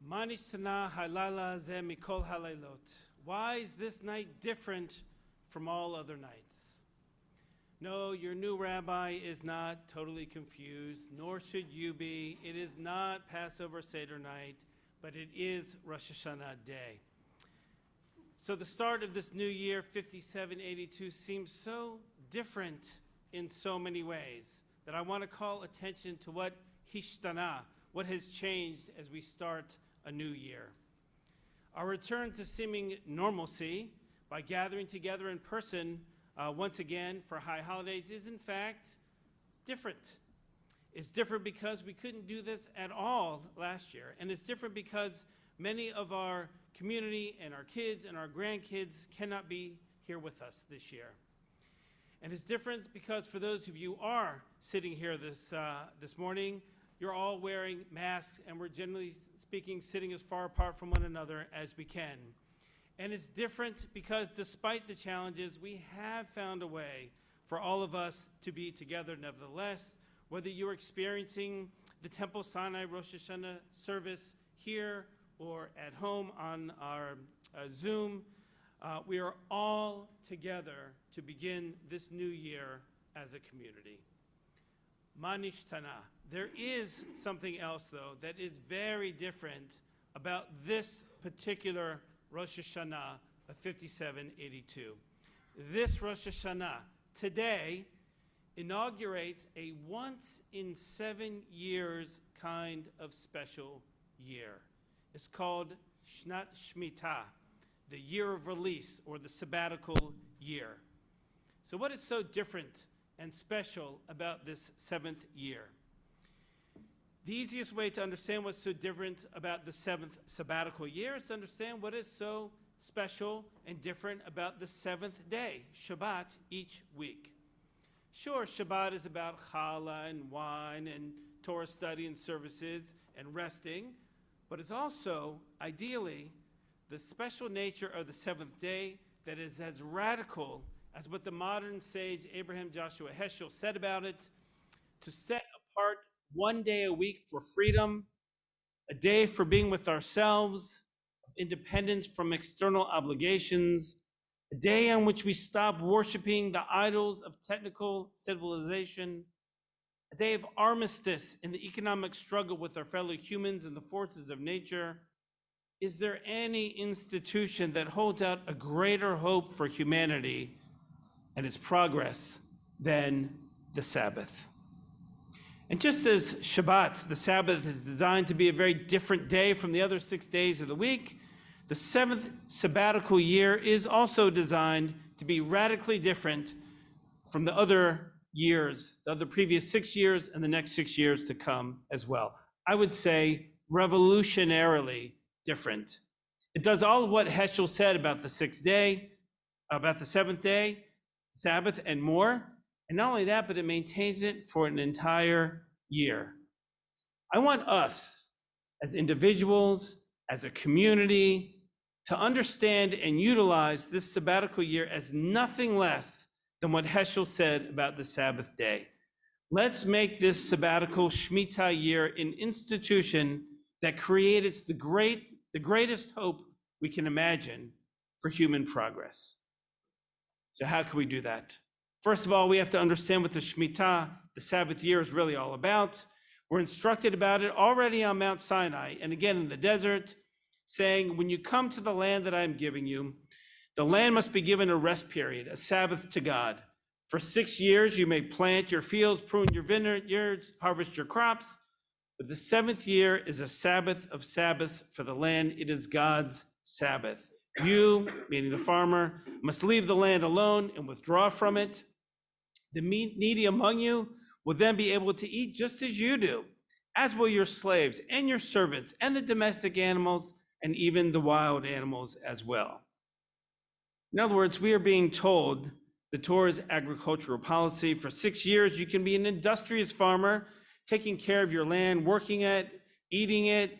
Manishtana halala ze mikol halailot. Why is this night different from all other nights? No, your new rabbi is not totally confused, nor should you be. It is not Passover Seder night, but it is Rosh HaShana day. So the start of this new year, 5782, seems so different in so many ways that I want to call attention to what HaShana, what has changed as we start a new year. Our return to seeming normalcy by gathering together in person once again for high holidays is in fact different. It's different because we couldn't do this at all last year, and it's different because many of our community and our kids and our grandkids cannot be here with us this year. And it's different because for those of you who are sitting here this morning, you're all wearing masks, and we're generally speaking sitting as far apart from one another as we can. And it's different because despite the challenges, we have found a way for all of us to be together nevertheless, whether you're experiencing the Temple Sinai Rosh Hashanah service here or at home on our Zoom, we are all together to begin this new year as a community. Manishtana. There is something else, though, that is very different about this particular Rosh Hashanah of 5782. This Rosh Hashanah today inaugurates a once in 7 years kind of special year. It's called shnat shmita, the year of release, or the sabbatical year. So what is so different and special about this 7th year? The easiest way to understand what's so different about the 7th sabbatical year is to understand what is so special and different about the 7th day, Shabbat, each week. Sure, Shabbat is about challah and wine and Torah study and services and resting, but it's also, ideally, the special nature of the 7th day that is as radical as what the modern sage Abraham Joshua Heschel said about it, to set apart one day a week for freedom, a day for being with ourselves, independence from external obligations, a day on which we stop worshiping the idols of technical civilization, a day of armistice in the economic struggle with our fellow humans and the forces of nature. Is there any institution that holds out a greater hope for humanity and its progress than the Sabbath? And just as Shabbat, the Sabbath, is designed to be a very different day from the other 6 days of the week, the 7th sabbatical year is also designed to be radically different from the other years, the other previous 6 years and the next 6 years to come as well. I would say revolutionarily different. It does all of what Heschel said about the 6th day, about the 7th day, Sabbath, and more. And not only that, but it maintains it for an entire year. I want us as individuals, as a community, to understand and utilize this sabbatical year as nothing less than what Heschel said about the Sabbath day. Let's make this sabbatical shmita year an institution that creates the greatest hope we can imagine for human progress. So how can we do that? First of all, we have to understand what the Shemitah, the Sabbath year, is really all about. We're instructed about it already on Mount Sinai, and again in the desert, saying, when you come to the land that I am giving you, the land must be given a rest period, a Sabbath to God. For 6 years, you may plant your fields, prune your vineyards, harvest your crops, but the 7th year is a Sabbath of Sabbaths for the land. It is God's Sabbath. You, meaning the farmer, must leave the land alone and withdraw from it. The needy among you will then be able to eat just as you do, as will your slaves and your servants and the domestic animals and even the wild animals as well. In other words, we are being told the Torah's agricultural policy. For 6 years, you can be an industrious farmer, taking care of your land, working it, eating it,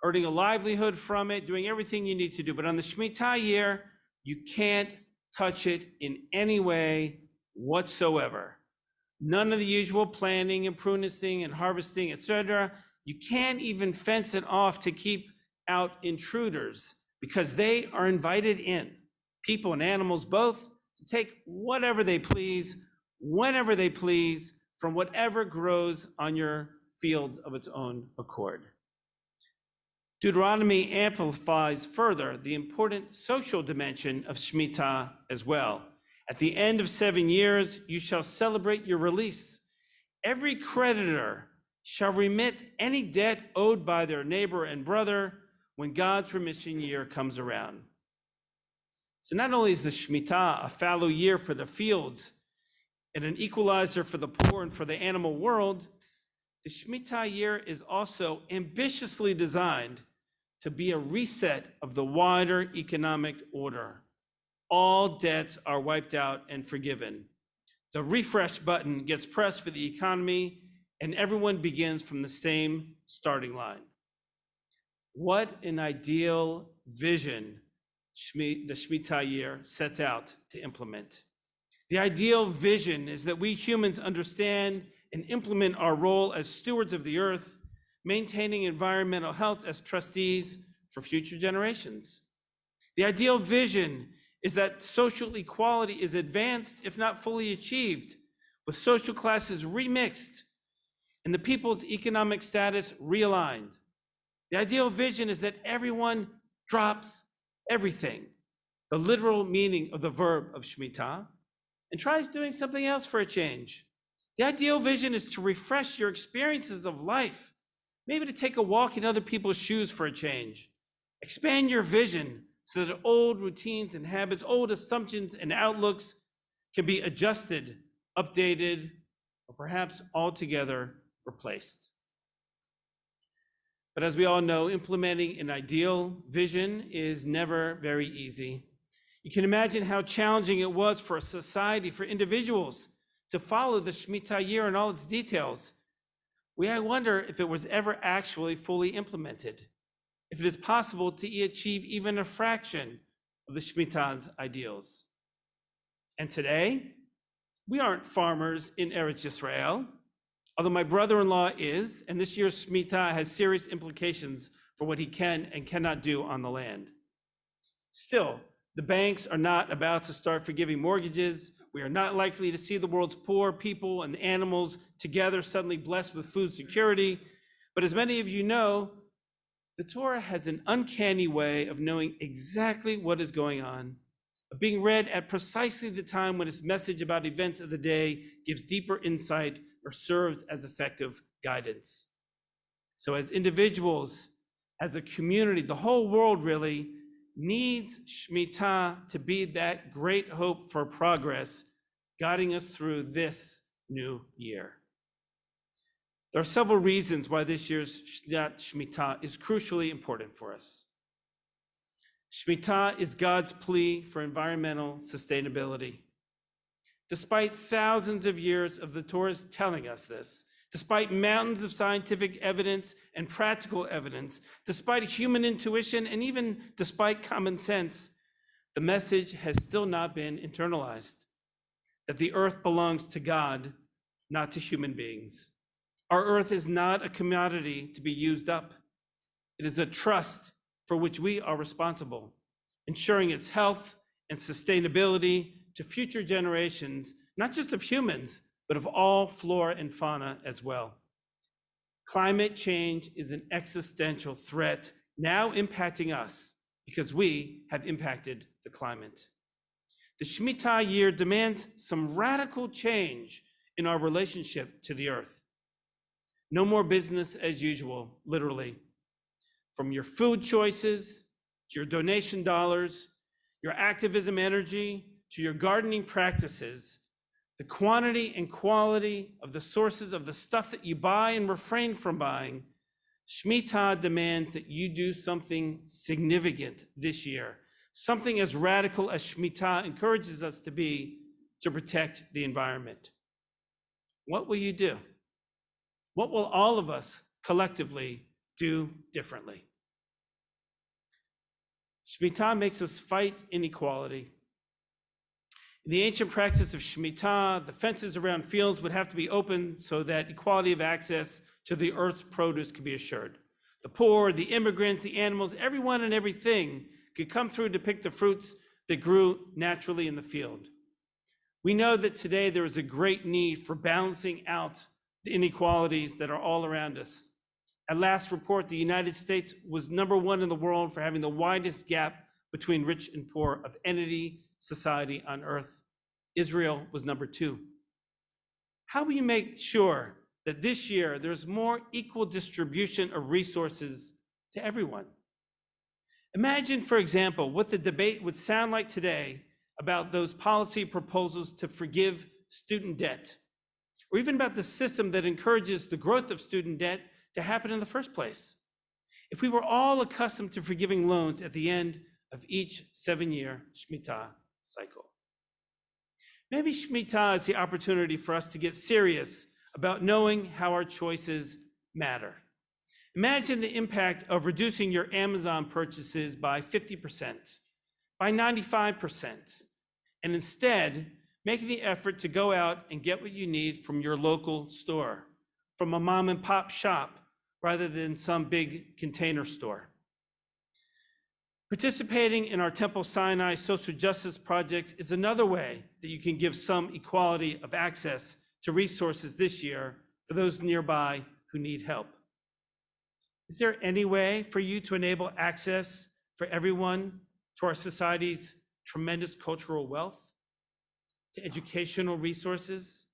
earning a livelihood from it, doing everything you need to do. But on the Shemitah year, you can't touch it in any way whatsoever. None of the usual planting and pruning and harvesting, etc. You can't even fence it off to keep out intruders because they are invited in, people and animals both, to take whatever they please, whenever they please, from whatever grows on your fields of its own accord. Deuteronomy amplifies further the important social dimension of shmita as well. At the end of 7 years, you shall celebrate your release. Every creditor shall remit any debt owed by their neighbor and brother when God's remission year comes around. So not only is the shmita a fallow year for the fields and an equalizer for the poor and for the animal world, the shmita year is also ambitiously designed to be a reset of the wider economic order. All debts are wiped out and forgiven. The refresh button gets pressed for the economy, and everyone begins from the same starting line. What an ideal vision the Shmita year sets out to implement. The ideal vision is that we humans understand and implement our role as stewards of the earth, maintaining environmental health as trustees for future generations. The ideal vision is that social equality is advanced, if not fully achieved, with social classes remixed and the people's economic status realigned. The ideal vision is that everyone drops everything, the literal meaning of the verb of shmita, and tries doing something else for a change. The ideal vision is to refresh your experiences of life, maybe to take a walk in other people's shoes for a change. Expand your vision so that old routines and habits, old assumptions and outlooks can be adjusted, updated, or perhaps altogether replaced. But as we all know, implementing an ideal vision is never very easy. You can imagine how challenging it was for a society, for individuals, to follow the Shmita year in all its details. I wonder if it was ever actually fully implemented, if it is possible to achieve even a fraction of the Shmita's ideals. And today, we aren't farmers in Eretz Yisrael, although my brother-in-law is, and this year's Shmita has serious implications for what he can and cannot do on the land. Still, the banks are not about to start forgiving mortgages. We are not likely to see the world's poor people and animals together suddenly blessed with food security. But as many of you know, the Torah has an uncanny way of knowing exactly what is going on, of being read at precisely the time when its message about events of the day gives deeper insight or serves as effective guidance. So as individuals, as a community, the whole world really needs Shmita to be that great hope for progress, guiding us through this new year. There are several reasons why this year's Shmita is crucially important for us. Shmita is God's plea for environmental sustainability. Despite thousands of years of the Torah telling us this, despite mountains of scientific evidence and practical evidence, despite human intuition, and even despite common sense, the message has still not been internalized, that the earth belongs to God, not to human beings. Our earth is not a commodity to be used up. It is a trust for which we are responsible, ensuring its health and sustainability to future generations, not just of humans, but of all flora and fauna as well. Climate change is an existential threat now impacting us because we have impacted the climate. The Shmita year demands some radical change in our relationship to the earth. No more business as usual, literally. From your food choices, to your donation dollars, your activism energy, to your gardening practices, the quantity and quality of the sources of the stuff that you buy and refrain from buying, Shmita demands that you do something significant this year, something as radical as Shmita encourages us to be to protect the environment. What will you do? What will all of us collectively do differently? Shmita makes us fight inequality. In the ancient practice of Shmita, the fences around fields would have to be open so that equality of access till the earth's produce can be assured. The poor, the immigrants, the animals, everyone and everything could come through to pick the fruits that grew naturally in the field. We know that today there is a great need for balancing out the inequalities that are all around us. At last report, the United States was #1 in the world for having the widest gap between rich and poor of any society on earth. Israel was #2. How will you make sure that this year there's more equal distribution of resources to everyone? Imagine, for example, what the debate would sound like today about those policy proposals to forgive student debt, or even about the system that encourages the growth of student debt to happen in the first place. If we were all accustomed to forgiving loans at the end of each 7-year shmita cycle. Maybe shmita is the opportunity for us to get serious about knowing how our choices matter. Imagine the impact of reducing your Amazon purchases by 50%, by 95%, and instead making the effort to go out and get what you need from your local store, from a mom and pop shop, rather than some big container store. Participating in our Temple Sinai social justice projects is another way that you can give some equality of access to resources this year for those nearby who need help. Is there any way for you to enable access for everyone to our society's tremendous cultural wealth, to educational resources,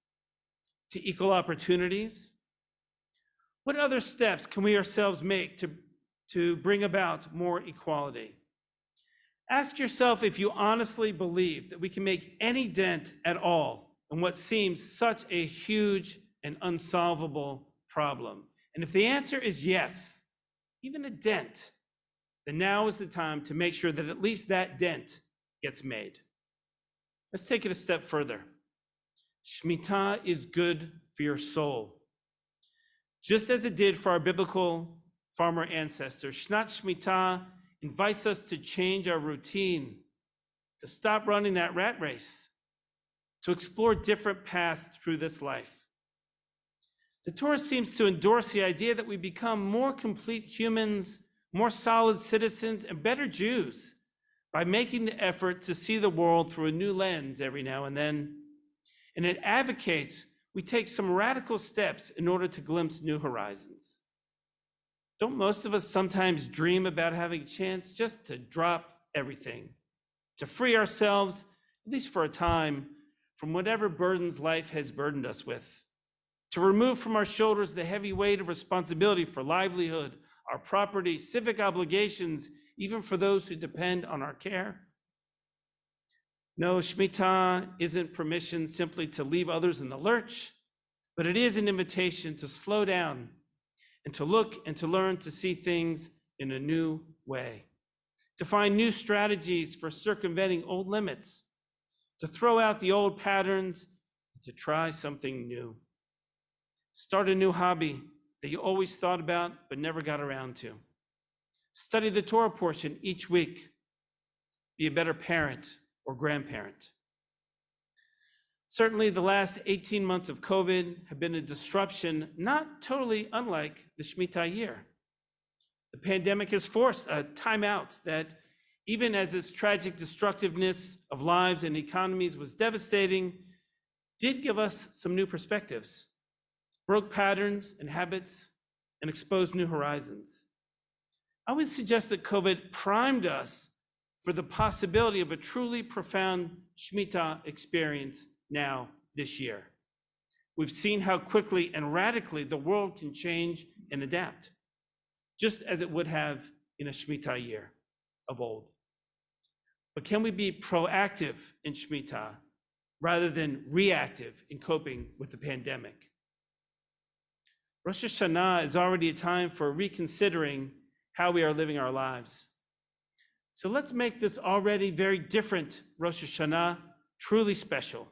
to equal opportunities? What other steps can we ourselves make to bring about more equality? Ask yourself if you honestly believe that we can make any dent at all in what seems such a huge and unsolvable problem. And if the answer is yes, even a dent, then now is the time to make sure that at least that dent gets made. Let's take it a step further. Shmita is good for your soul. Just as it did for our biblical farmer ancestors, shnat shmita invites us to change our routine, to stop running that rat race, to explore different paths through this life. The Torah seems to endorse the idea that we become more complete humans, more solid citizens, and better Jews by making the effort to see the world through a new lens every now and then. And it advocates we take some radical steps in order to glimpse new horizons. Don't most of us sometimes dream about having a chance just to drop everything, to free ourselves, at least for a time, from whatever burdens life has burdened us with, to remove from our shoulders the heavy weight of responsibility for livelihood, our property, civic obligations, even for those who depend on our care? No, shmita isn't permission simply to leave others in the lurch, but it is an invitation to slow down and to look and to learn to see things in a new way, to find new strategies for circumventing old limits, to throw out the old patterns, and to try something new. Start a new hobby that you always thought about but never got around to. Study the Torah portion each week. Be a better parent or grandparent. Certainly, the last 18 months of COVID have been a disruption not totally unlike the Shemitah year. The pandemic has forced a timeout that, even as its tragic destructiveness of lives and economies was devastating, did give us some new perspectives, broke patterns and habits, and exposed new horizons. I would suggest that COVID primed us for the possibility of a truly profound Shemitah experience now this year. We've seen how quickly and radically the world can change and adapt, just as it would have in a Shemitah year of old. But can we be proactive in Shemitah rather than reactive in coping with the pandemic? Rosh HaShana is already a time for reconsidering how we are living our lives. So let's make this already very different Rosh Hashanah truly special.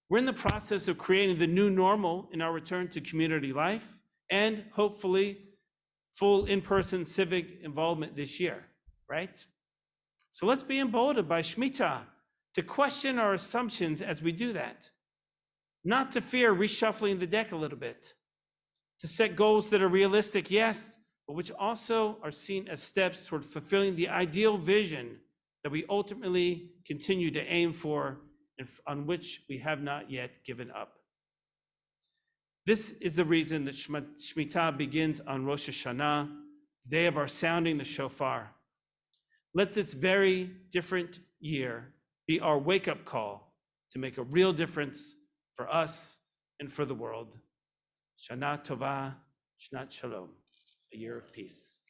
We're in the process of creating the new normal in our return to community life and hopefully full in-person civic involvement this year, right? So let's be emboldened by Shemitah to question our assumptions as we do that, not to fear reshuffling the deck a little bit, To set goals that are realistic, yes, but which also are seen as steps toward fulfilling the ideal vision that we ultimately continue to aim for and on which we have not yet given up. This is the reason that Shmita begins on Rosh HaShana, the day of our sounding the shofar. Let this very different year be our wake-up call to make a real difference for us and for the world. Shana Tova, Shnat Shalom, a year of peace.